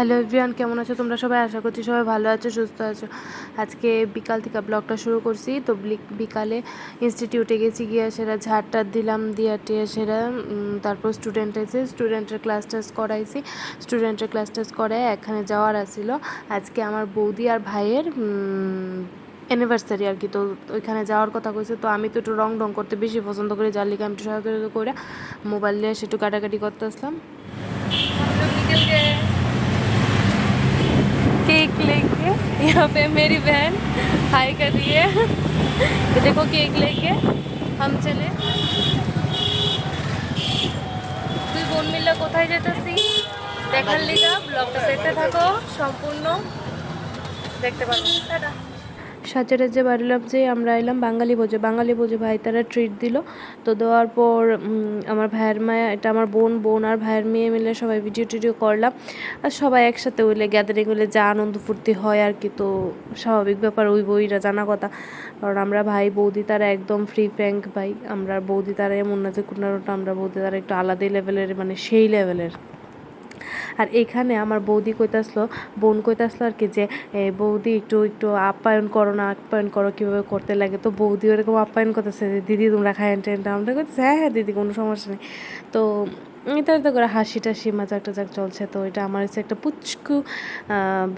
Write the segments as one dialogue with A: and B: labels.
A: Hello everyone, কেমন আছো তোমরা সবাই? আশা করছি সবাই ভালো আছো, সুস্থ আছো। আজকে বিকাল থেকে ব্লগটা শুরু করছি। তো বিকালে ইনস্টিটিউটে গেছি, গিয়ে সেরা ঝাড়টার দিলাম, দিয়ে টিয়ে সেরা তারপর স্টুডেন্ট এসে স্টুডেন্টের ক্লাস টেস্ট করাইছি। স্টুডেন্টের ক্লাস টেস্ট করায় এখানে যাওয়ার আসছিল। আজকে আমার বৌদি আর ভাইয়ের অ্যানিভার্সারি আর কি। তো ওইখানে যাওয়ার কথা কইছে। তো আমি তো একটু রং করতে বেশি পছন্দ করি, যার লিগে আমি একটু সহযোগিতা করে মোবাইল নিয়ে সেটু কাটাকাটি করতে আসলাম। केक लेके यहाँ पे मेरी बहन हाय कर रही है। तो देखो केक लेके हम चले। তুই বোন মিলে কোথায় যেতেছি দেখার লিগা। ব্লগটা দেখতে থাকো, সম্পূর্ণ দেখতে পারো। টাটা। সাজেরে বাড়িলাম যে আমরা এলাম বাঙালি ভোজে ভাই তারা ট্রিট দিল। তো দেওয়ার পর আমার ভাইয়ের মায়া, এটা আমার বোন আর ভাইয়ের মেয়ে মিলে সবাই ভিডিও টিডিও করলাম। আর সবাই একসাথে হইলে গ্যাদারিং হইলে যা আনন্দ ফুর্তি হয় আর কি। তো স্বাভাবিক ব্যাপার, ওই বইরা জানা কথা। কারণ আমরা ভাই বৌদি তারা একদম ফ্রি ফ্র্যাঙ্ক ভাই। আমরা বৌদি তারা এমন না যে কোনোটা, আমরা বৌদি তারা একটু আলাদাই লেভেলের, মানে সেই লেভেলের। আর এখানে আমার বৌদি বোন কইতাসলো আর কি যে বৌদি একটু একটু আপ্যায়ন করো না, আপ্যায়ন করো কীভাবে করতে লাগে। তো বৌদি ওরকম আপ্যায়ন করতেছে, দিদি তোমরা খায় টেনটা। আমরা করতেছে হ্যাঁ দিদি, কোনো সমস্যা নেই। তো এটা তো করে হাসি টাসি মজাক টাজাক চলছে। তো এটা আমার হচ্ছে একটা পুচকু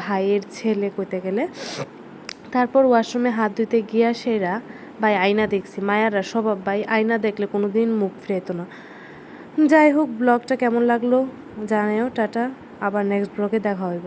A: ভাইয়ের ছেলে কইতে গেলে। তারপর ওয়াশরুমে হাত ধুতে গিয়া সেরা ভাই আয়না দেখছি, মায়ারা স্বভাব ভাই আয়না দেখলে কোনো দিন মুখ ফিরাইতো না। যাই হোক, ব্লগটা কেমন লাগলো জানাও। টাটা, আবার নেক্সট ব্লগে দেখা হইব।